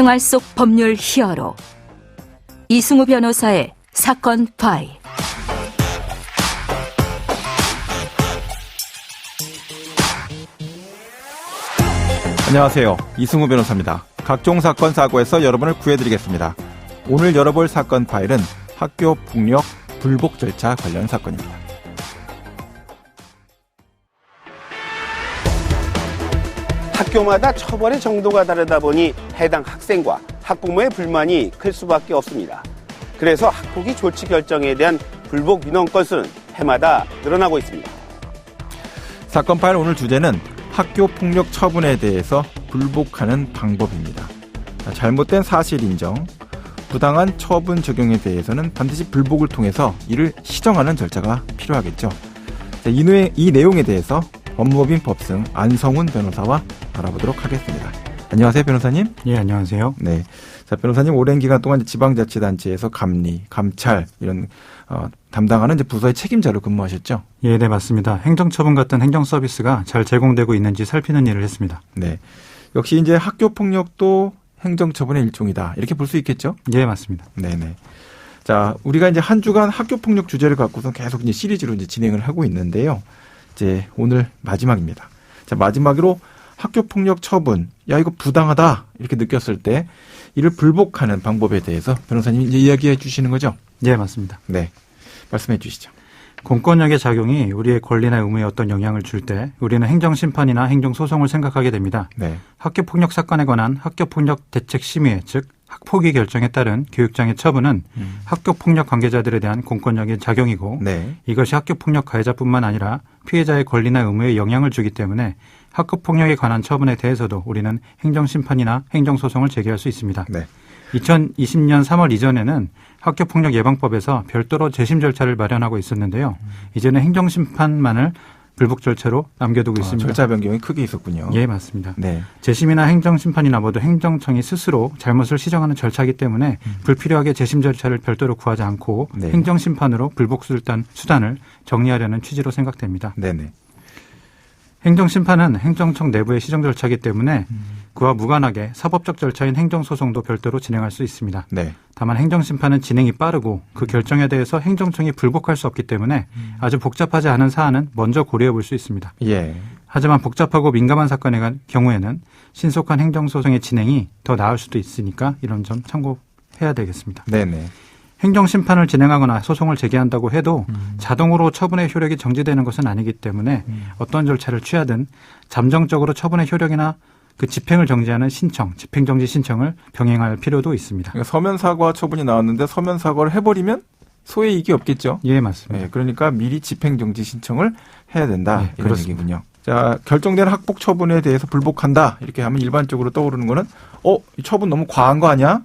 생활 속 법률 히어로 이승우 변호사의 사건 파일. 안녕하세요. 이승우 변호사입니다. 각종 사건 사고에서 여러분을 구해드리겠습니다. 오늘 열어볼 사건 파일은 학교 폭력 불복 절차 관련 사건입니다. 학교마다 처벌의 정도가 다르다 보니 해당 학생과 학부모의 불만이 클 수밖에 없습니다. 그래서 학폭위 조치 결정에 대한 불복 민원 건수는 해마다 늘어나고 있습니다. 사건 파일 오늘 주제는 학교 폭력 처분에 대해서 불복하는 방법입니다. 잘못된 사실 인정, 부당한 처분 적용에 대해서는 반드시 불복을 통해서 이를 시정하는 절차가 필요하겠죠. 이 내용에 대해서 법무법인 법승 안성훈 변호사와 알아보도록 하겠습니다. 안녕하세요, 변호사님. 예, 안녕하세요. 네. 자, 변호사님 오랜 기간 동안 지방자치단체에서 감리, 감찰 이런 담당하는 이제 부서의 책임자로 근무하셨죠? 예, 네, 맞습니다. 행정처분 같은 행정 서비스가 잘 제공되고 있는지 살피는 일을 했습니다. 네. 역시 이제 학교 폭력도 행정처분의 일종이다. 이렇게 볼 수 있겠죠? 예, 맞습니다. 네네. 자, 우리가 이제 한 주간 학교 폭력 주제를 갖고서 계속 이제 시리즈로 이제 진행을 하고 있는데요. 이제 오늘 마지막입니다. 자, 마지막으로 학교 폭력 처분, 야, 이거 부당하다. 이렇게 느꼈을 때 이를 불복하는 방법에 대해서 변호사님이 이제 이야기해 주시는 거죠? 예, 맞습니다. 네. 말씀해 주시죠. 공권력의 작용이 우리의 권리나 의무에 어떤 영향을 줄 때 우리는 행정심판이나 행정소송을 생각하게 됩니다. 네. 학교폭력 사건에 관한 학교폭력 대책심의, 즉 학폭위 결정에 따른 교육장의 처분은 학교폭력 관계자들에 대한 공권력의 작용이고 네. 이것이 학교폭력 가해자뿐만 아니라 피해자의 권리나 의무에 영향을 주기 때문에 학교폭력에 관한 처분에 대해서도 우리는 행정심판이나 행정소송을 제기할 수 있습니다. 네. 2020년 3월 이전에는 학교폭력 예방법에서 별도로 재심 절차를 마련하고 있었는데요. 이제는 행정심판만을 불복 절차로 남겨두고 있습니다. 절차 변경이 크게 있었군요. 예, 맞습니다. 네. 재심이나 행정심판이나 모두 행정청이 스스로 잘못을 시정하는 절차이기 때문에 불필요하게 재심 절차를 별도로 구하지 않고 네. 행정심판으로 불복 수단을 정리하려는 취지로 생각됩니다. 네네. 행정심판은 행정청 내부의 시정 절차이기 때문에 그와 무관하게 사법적 절차인 행정소송도 별도로 진행할 수 있습니다. 네. 다만 행정심판은 진행이 빠르고 그 결정에 대해서 행정청이 불복할 수 없기 때문에 아주 복잡하지 않은 사안은 먼저 고려해 볼 수 있습니다. 예. 하지만 복잡하고 민감한 사건의 경우에는 신속한 행정소송의 진행이 더 나을 수도 있으니까 이런 점 참고해야 되겠습니다. 네네. 행정심판을 진행하거나 소송을 제기한다고 해도 자동으로 처분의 효력이 정지되는 것은 아니기 때문에 어떤 절차를 취하든 잠정적으로 처분의 효력이나 그 집행을 정지하는 신청, 집행정지 신청을 병행할 필요도 있습니다. 그러니까 서면 사과 처분이 나왔는데 서면 사과를 해버리면 소의 이익이 없겠죠? 예, 맞습니다. 네, 그러니까 미리 집행정지 신청을 해야 된다. 네, 이런 그렇습니다. 얘기군요. 자, 결정된 학폭 처분에 대해서 불복한다. 이렇게 하면 일반적으로 떠오르는 거는 이 처분 너무 과한 거 아니야?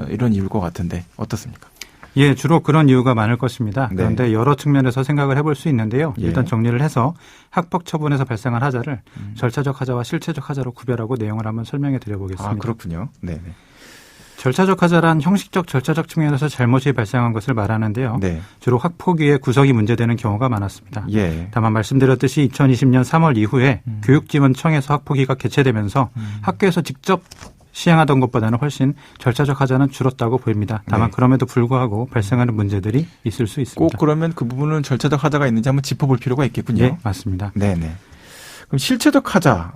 이런 이유일 것 같은데 어떻습니까? 예, 주로 그런 이유가 많을 것입니다. 네. 그런데 여러 측면에서 생각을 해볼 수 있는데요. 예. 일단 정리를 해서 학폭 처분에서 발생한 하자를 절차적 하자와 실체적 하자로 구별하고 내용을 한번 설명해 드려보겠습니다. 아, 그렇군요. 네네. 절차적 하자란 형식적 절차적 측면에서 잘못이 발생한 것을 말하는데요. 네. 주로 학폭위의 구성이 문제되는 경우가 많았습니다. 예. 다만 말씀드렸듯이 2020년 3월 이후에 교육지원청에서 학폭위가 개최되면서 학교에서 직접 시행하던 것보다는 훨씬 절차적 하자는 줄었다고 보입니다. 다만 네. 그럼에도 불구하고 발생하는 문제들이 있을 수 있습니다. 꼭 그러면 그 부분은 절차적 하자가 있는지 한번 짚어볼 필요가 있겠군요. 예, 맞습니다. 네네. 그럼 실체적 하자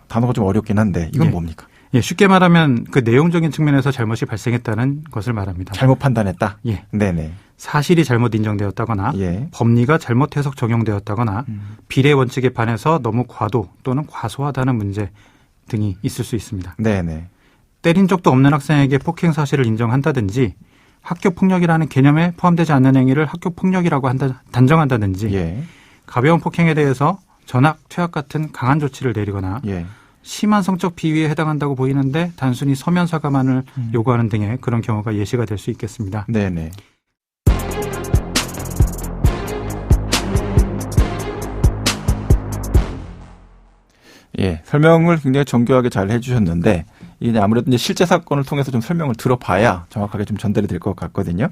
단어가 좀 어렵긴 한데 이건 예. 뭡니까? 예, 쉽게 말하면 그 내용적인 측면에서 잘못이 발생했다는 것을 말합니다. 잘못 판단했다? 예. 네네. 사실이 잘못 인정되었다거나 예. 법리가 잘못 해석 적용되었다거나 비례 원칙에 반해서 너무 과도 또는 과소하다는 문제 등이 있을 수 있습니다. 네네. 때린 적도 없는 학생에게 폭행 사실을 인정한다든지 학교 폭력이라는 개념에 포함되지 않는 행위를 학교 폭력이라고 단정한다든지 예. 가벼운 폭행에 대해서 전학, 퇴학 같은 강한 조치를 내리거나 예. 심한 성적 비위에 해당한다고 보이는데 단순히 서면 사과만을 요구하는 등의 그런 경우가 예시가 될 수 있겠습니다. 네네. 예, 설명을 굉장히 정교하게 잘 해주셨는데 이게 아무래도 이제 실제 사건을 통해서 좀 설명을 들어봐야 정확하게 좀 전달이 될 것 같거든요.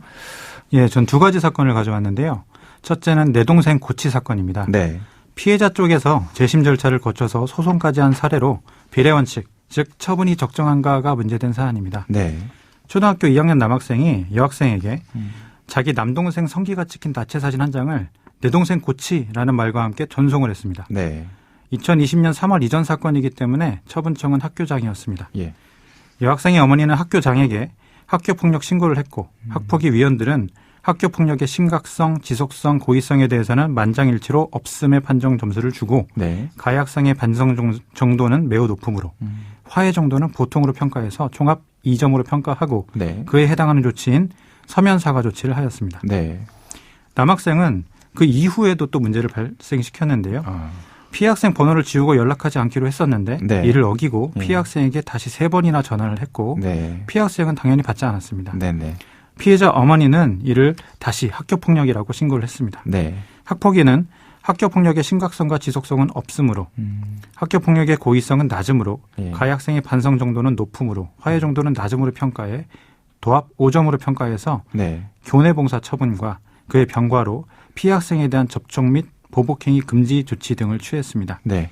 예, 전 두 가지 사건을 가져왔는데요. 첫째는 내 동생 고치 사건입니다. 네. 피해자 쪽에서 재심 절차를 거쳐서 소송까지 한 사례로 비례원칙, 즉 처분이 적정한가가 문제된 사안입니다. 네. 초등학교 2학년 남학생이 여학생에게 자기 남동생 성기가 찍힌 다체 사진 한 장을 내 동생 고치라는 말과 함께 전송을 했습니다. 네. 2020년 3월 이전 사건이기 때문에 처분청은 학교장이었습니다. 예. 여학생의 어머니는 학교장에게 학교폭력 신고를 했고 학폭위 위원들은 학교폭력의 심각성, 지속성, 고의성에 대해서는 만장일치로 없음의 판정 점수를 주고 네. 가해학생의 반성 정도는 매우 높으므로 화해 정도는 보통으로 평가해서 총합 2점으로 평가하고 네. 그에 해당하는 조치인 서면 사과 조치를 하였습니다. 네. 남학생은 그 이후에도 또 문제를 발생시켰는데요. 아. 피해 학생 번호를 지우고 연락하지 않기로 했었는데 네. 이를 어기고 예. 피해 학생에게 다시 3번이나 전화를 했고 네. 피해 학생은 당연히 받지 않았습니다. 네네. 피해자 어머니는 이를 다시 학교폭력이라고 신고를 했습니다. 네. 학폭위는 학교폭력의 심각성과 지속성은 없으므로 학교폭력의 고의성은 낮으므로 예. 가해 학생의 반성 정도는 높으므로 화해 정도는 낮음으로 평가해 도합 5점으로 평가해서 네. 교내봉사 처분과 그의 병과로 피해 학생에 대한 접촉 및 보복행위 금지 조치 등을 취했습니다. 네.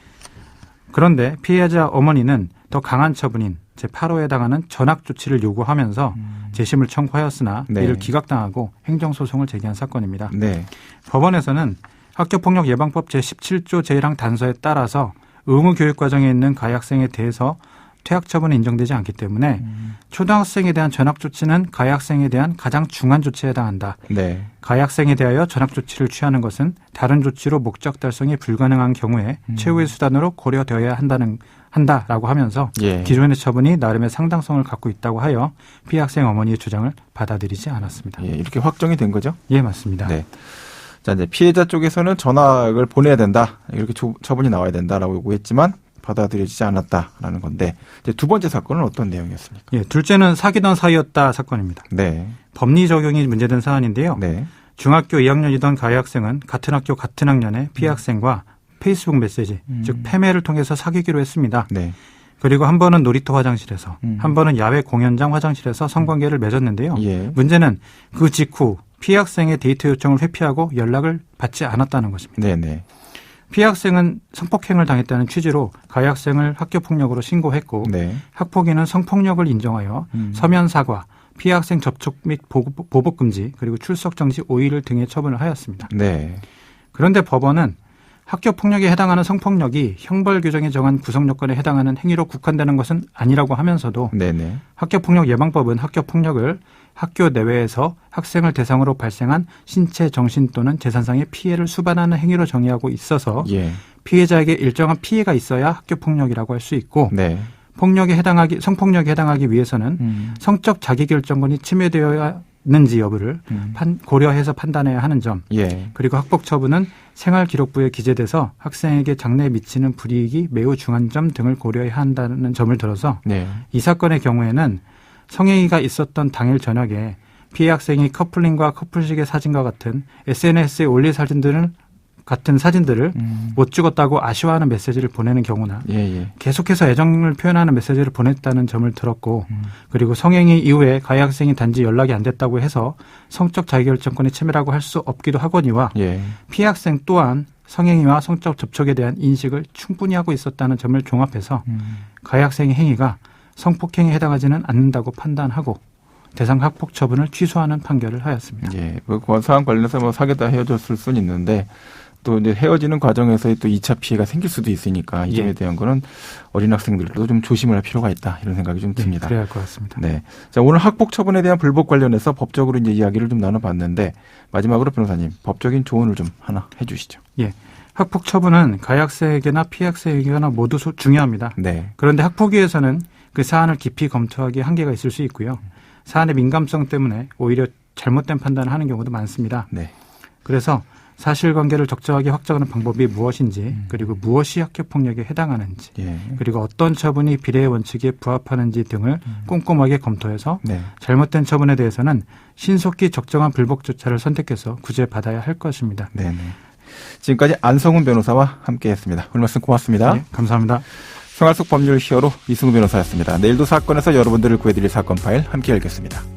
그런데 피해자 어머니는 더 강한 처분인 제8호에 해당하는 전학 조치를 요구하면서 재심을 청구하였으나 네. 이를 기각당하고 행정소송을 제기한 사건입니다. 네. 법원에서는 학교폭력 예방법 제17조 제1항 단서에 따라서 의무 교육 과정에 있는 가해 학생에 대해서 퇴학 처분은 인정되지 않기 때문에 초등학생에 대한 전학 조치는 가해 학생에 대한 가장 중한 조치에 해당한다. 네. 가해 학생에 대하여 전학 조치를 취하는 것은 다른 조치로 목적 달성이 불가능한 경우에 최후의 수단으로 고려되어야 한다라고 하면서 예. 기존의 처분이 나름의 상당성을 갖고 있다고 하여 피해 학생 어머니의 주장을 받아들이지 않았습니다. 예. 이렇게 확정이 된 거죠? 예, 맞습니다. 네. 자, 이제 피해자 쪽에서는 전학을 보내야 된다. 이렇게 처분이 나와야 된다라고 요구했지만 받아들여지지 않았다라는 건데 이제 두 번째 사건은 어떤 내용이었습니까? 예, 둘째는 사귀던 사이였다 사건입니다. 네. 법리 적용이 문제된 사안인데요. 네. 중학교 2학년이던 가해 학생은 같은 학교 같은 학년의 피해 학생과 페이스북 메시지, 즉 패매를 통해서 사귀기로 했습니다. 네. 그리고 한 번은 놀이터 화장실에서, 한 번은 야외 공연장 화장실에서 성관계를 맺었는데요. 예. 문제는 그 직후 피해 학생의 데이트 요청을 회피하고 연락을 받지 않았다는 것입니다. 네, 네. 피해 학생은 성폭행을 당했다는 취지로 가해 학생을 학교폭력으로 신고했고 네. 학폭위는 성폭력을 인정하여 서면 사과, 피해 학생 접촉 및 보복 금지 그리고 출석 정지 5일 등의 처분을 하였습니다. 네. 그런데 법원은 학교폭력에 해당하는 성폭력이 형벌 규정에 정한 구성 요건에 해당하는 행위로 국한되는 것은 아니라고 하면서도 네, 네. 학교폭력 예방법은 학교폭력을 학교 내외에서 학생을 대상으로 발생한 신체, 정신 또는 재산상의 피해를 수반하는 행위로 정의하고 있어서 예. 피해자에게 일정한 피해가 있어야 학교폭력이라고 할 수 있고 네. 성폭력에 해당하기 위해서는 성적 자기결정권이 침해되어야 하는지 여부를 고려해서 판단해야 하는 점. 예. 그리고 학폭 처분은 생활기록부에 기재돼서 학생에게 장래에 미치는 불이익이 매우 중한 점 등을 고려해야 한다는 점을 들어서 네. 이 사건의 경우에는 성행위가 있었던 당일 저녁에 피해 학생이 커플링과 커플식의 사진과 같은 SNS에 올릴 사진들을 못 찍었다고 아쉬워하는 메시지를 보내는 경우나 예. 계속해서 애정을 표현하는 메시지를 보냈다는 점을 들었고 그리고 성행위 이후에 가해 학생이 단지 연락이 안 됐다고 해서 성적 자기결정권의 침해라고 할 수 없기도 하거니와 예. 피해 학생 또한 성행위와 성적 접촉에 대한 인식을 충분히 하고 있었다는 점을 종합해서 가해 학생의 행위가 성폭행에 해당하지는 않는다고 판단하고 대상 학폭 처분을 취소하는 판결을 하였습니다. 예. 그 사안 관련해서 사귀다 헤어졌을 수는 있는데 또 이제 헤어지는 과정에서 또 2차 피해가 생길 수도 있으니까 이 점에 대한 거는 어린 학생들도 좀 조심을 할 필요가 있다 이런 생각이 좀 듭니다. 그래야 할 것 같습니다. 네. 자, 오늘 학폭 처분에 대한 불복 관련해서 법적으로 이제 이야기를 좀 나눠봤는데 마지막으로 변호사님 법적인 조언을 좀 하나 해주시죠. 예. 학폭 처분은 가해 학생에게나 피해 학생에게나 모두 중요합니다. 네. 그런데 학폭위에서는 그 사안을 깊이 검토하기에 한계가 있을 수 있고요. 사안의 민감성 때문에 오히려 잘못된 판단을 하는 경우도 많습니다. 네. 그래서 사실관계를 적절하게 확정하는 방법이 무엇인지 그리고 무엇이 학교폭력에 해당하는지 예. 그리고 어떤 처분이 비례의 원칙에 부합하는지 등을 꼼꼼하게 검토해서 네. 잘못된 처분에 대해서는 신속히 적정한 불복 조처를 선택해서 구제받아야 할 것입니다. 네네. 지금까지 안성훈 변호사와 함께했습니다. 오늘 말씀 고맙습니다. 네, 감사합니다. 생활 속 법률 히어로 이승우 변호사였습니다. 내일도 사건에서 여러분들을 구해드릴 사건 파일 함께 열겠습니다.